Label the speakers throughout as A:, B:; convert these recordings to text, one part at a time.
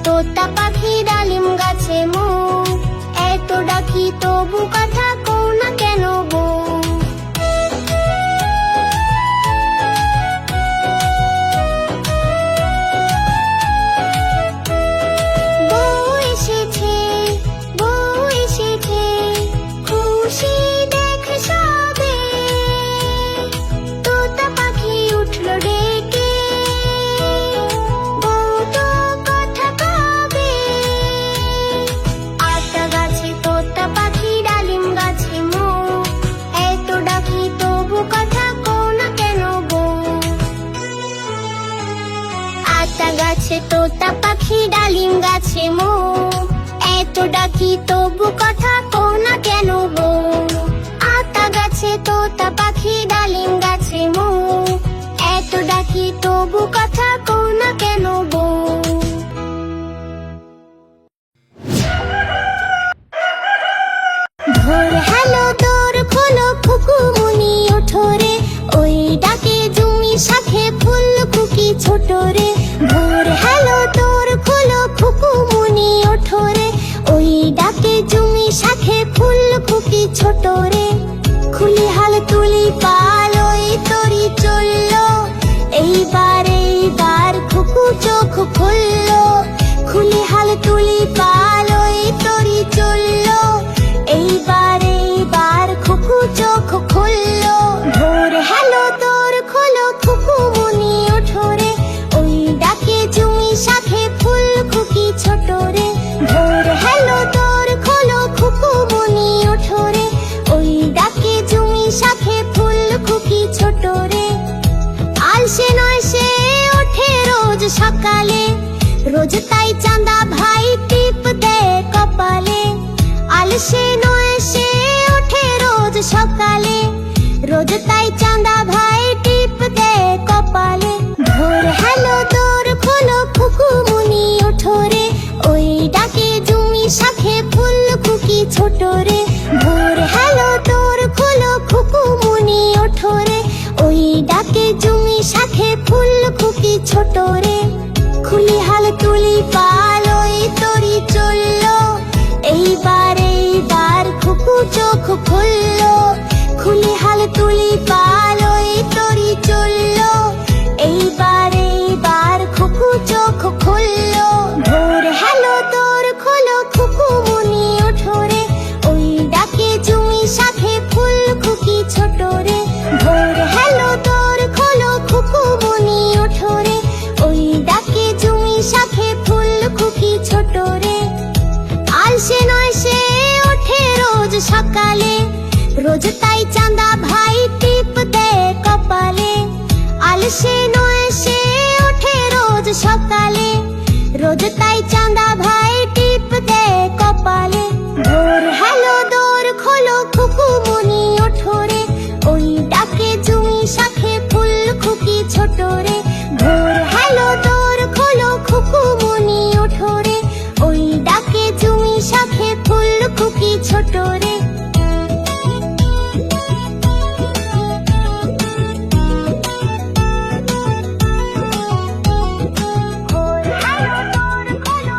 A: তোতা পাখি ডাকি তবু কথা কও না কেন গো? আতা গাছে তোতা পাখি ডালিম গাছে মৌ, এত ডাকি তবু কথা কও না কেন গো? ভোর হ্যালো দোর খোলো খুকুমুনি ওঠো রে, ওই ডাকে জুমি শাখে ফুল খুকি ছোট রে। ভোর হ্যালো দোর খোলো খুকুমুনি ওঠো রে, ওই ডাকে জুমি শাখে ফুল খুকি ছোট রে। খুলি হাল তুলি পাল ওই তরি চললো, এইবার খুকু চোখ খুললো। খুলি হাল তুলি পাল ওই তরি চললো, এইবার খুকু চোখ খুললো। ভোর হ্যালো দোর খোলো খুকুমুনি ওঠো রে, ওই ডাকে জুমি শাখে ফুল খুকি ছোট রে। ভোর হ্যালো দোর খোলো খুকুমুনি ওঠো রে, ওই ডাকে জুমি শাখে ফুল খুকি ছোট রে। আলসে নয় সে ওঠে রোজ সকালে, রোজ তাই চাঁদা ভাই টিপ দেয় কপালে। আলসে নয় সে ওঠে রোজ সকালে, রোজ তাই চাঁদা ভাই টিপ দেয় কপালে। ভোর হ্যালো দোর খোলো খুকুমুনি ওঠো রে, ওই ডাকে জুমি শাখে ফুল খুকি ছোট রে। ভোর হ্যালো দোর খোলো খুকুমুনি ওঠো রে, ওই ডাকে জুমি শাখে ফুল খুকি ছোট রে। খুলি হাল তুলি পাল ওই তরি চললো, এইবার খুকু চোখ খুললো। খুলি হাল তুলি পাল ওই তরি চললো, এইবার খুকু চোখ খুললো। ভোর হ্যালো দোর খোলো খুকুমুনি ওঠো রে, ওই ডাকে জুমি শাখে ফুল খুকি ছোট রে। ভোর হ্যালো দোর খোলো খুকুমুনি ওঠো রে, ওই ডাকে জুমি শাখে ফুল খুকি ছোট রে। আলসে নয় সে ওঠে রোজ সকালে, রোজ তাই চাঁদা ভাই টিপ দেয় কপালে। আলসে নয় সে ওঠে রোজ সকালে, রোজ তাই চাঁদা ভাই টিপ দেয় কপালে। ভোর হ্যালো দোর খোলো খুকুমুনি ওঠো রে, ওই ডাকে জুমি শাখে ফুল খুকি ছোট রে। ভোর হ্যালো দোর খোলো খুকুমুনি ওঠো রে, ওই ডাকে জুমি শাখে ফুল খুকি ছোট রে। ভোর হ্যালো দোর খোলো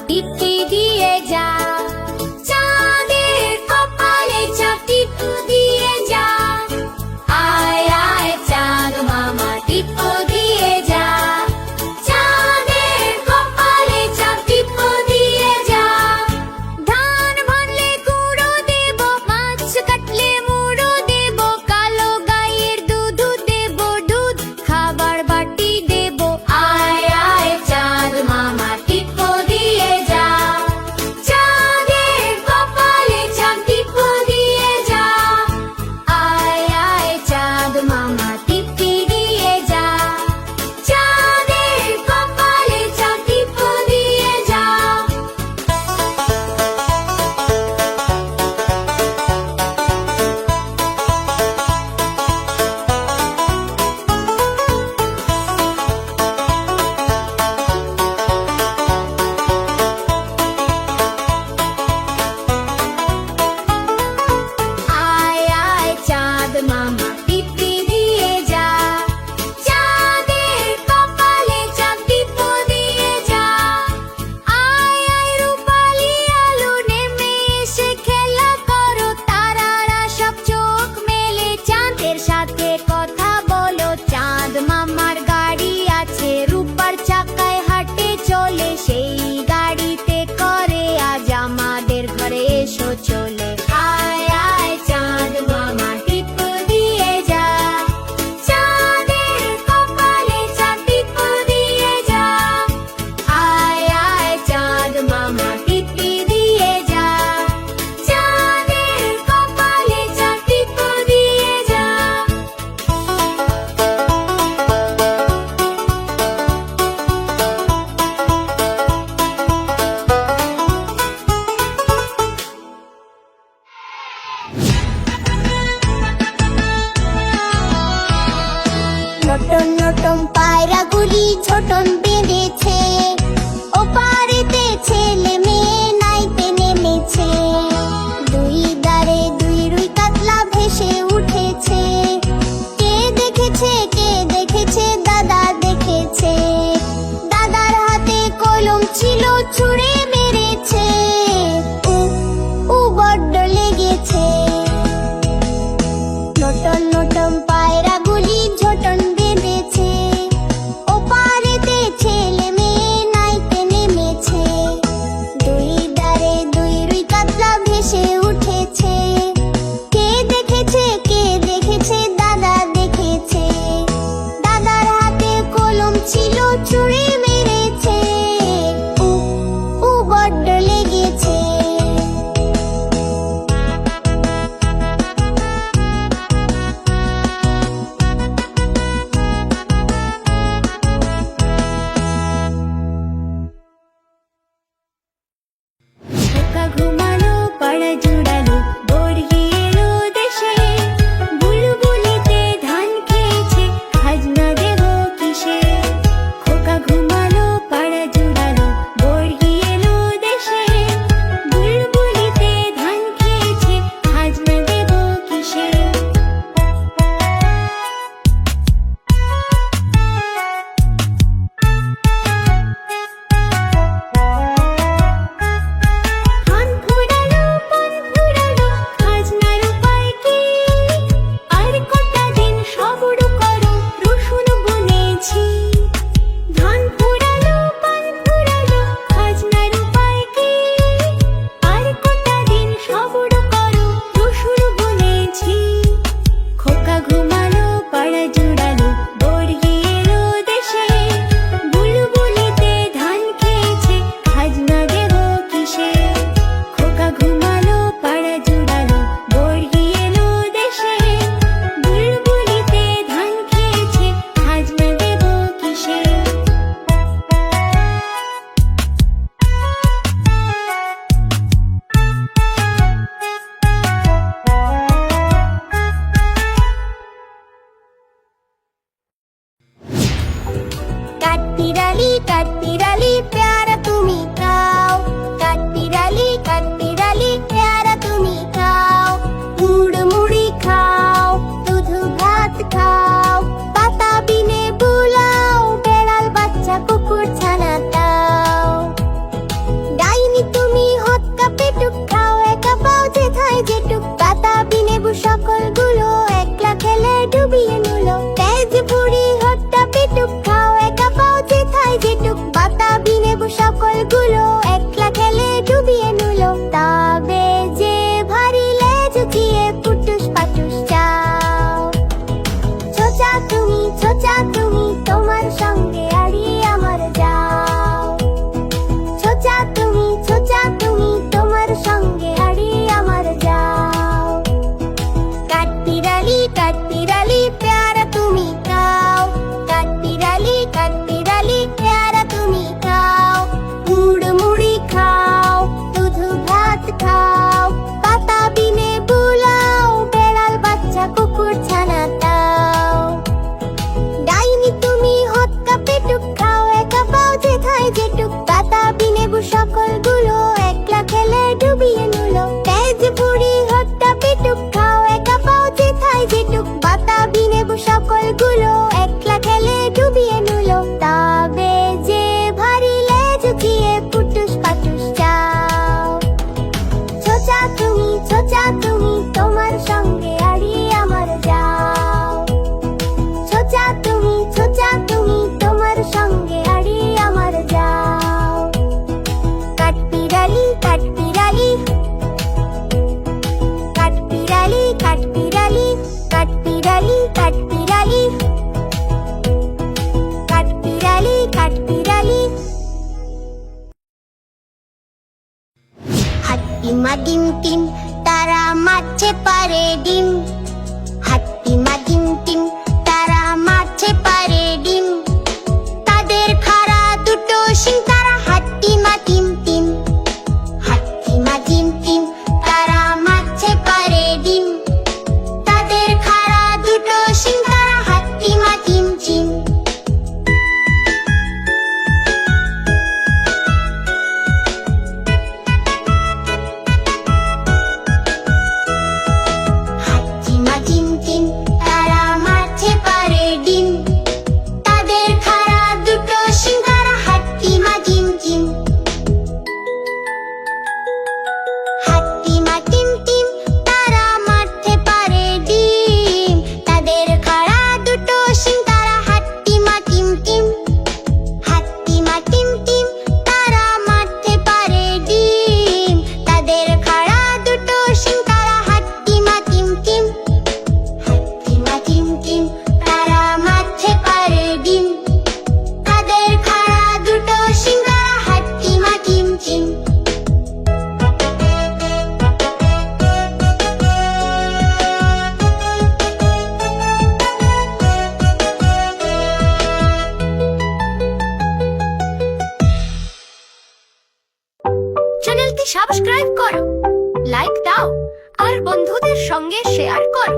A: টিপি দিয়ে যা, চাঁদের কপালে চাপ টিপু দিয়ে যা। আয় আয় চাঁদ মামা টিপু দিয়ে যা, চাঁদের কপালে চাপ টিপু দিয়ে যা। ধান ভানলে গুঁড়ো দেব, মাছ কাটলে মুড়ো দেব, কালো গাইয়ের দুধ দেব, দুধ খাবার বাটি দেব। আয় আয় চাঁদ মামা টিপু দিয়ে যা, চাঁদের কপালে চাপ টিপু দিয়ে যা। আয় আয় চাঁদ মামা টিপি দিয়ে যা, চাঁদের কপালে চাপ টিপু দিয়ে যা। আয় আয় চাঁদ মামা টিপি দিয়ে যা, চাঁদের কপালে চাপ টিপু দিয়ে যা। আয় আয় রূপালি আলো নেমে এসে খেলা করো, তারারা সব চোখ মেলে চাঁদের সাথে কথা বলো। চাঁদ মামার গাড়ি আছে, রূপার চাকায় হাঁটে চলে, সেই গাড়িতে করে আজ আমাদের ঘরে এসো চলে। আয় আয় চাঁদ মামা টিপু দিয়ে যা, চাঁদের কপালে চাপ টিপু দিয়ে যা। আয় আয় চাঁদ মামা টিপি দিয়ে যা, চাঁদের কপালে চাপ টিপু দিয়ে যা। নটন নটন পায়রাগুলি ছোটন বেঁধেছে, ওপারেতে ছেলে মেয়ে নাইতে নেমেছে। দুই ধারে দুই রুই কাতলা ভেসে উঠেছে, কে দেখেছে দাদা দেখেছে। দাদার হাতে কলম ছিল, ছুঁড়ে মেরেছে, উ বড্ড লেগেছে। নটন নটন পায়রাগুলি ঝোটন বেঁধেছে, ওপারেতে ছেলে মেয়ে পারে ডিম। হাট্টিমা টিম টিম তারা মাঠে পারে ডিম। তাদের খাড়া দুটো শিং তারা হাট্টিমা টিম টিম। হাট্টিমা টিম টিম তারা মাঠে পারে ডিম। তাদের খাড়া দুটো শিং তারা হাট্টিমা টিম টিম। হাট্টিমা টিম টিম তারা মাঠে পারে ডিম। তাদের খাড়া দুটো শিং তারা হাট্টিমা টিম টিম। হাট্টিমা টিম টিম তারা মাঠে পারে ডিম। তাদের খাড়া দুটো শিং তারা হাট্টিমা টিম টিম। হাট্টিমা টিম টিম তারা মাঠে পারে ডিম। তাদের খাড়া দুটো শিং তারা হাট্টিমা টিম টিম। হাট্টিমা টিম টিম তারা মাঠে পারে ডিম। তাদের খাড়া দুটো শিং তারা হাট্টিমা টিম টিম। চ্যানেলটি সাবস্ক্রাইব করো, লাইক দাও আর বন্ধুদের সঙ্গে শেয়ার করো।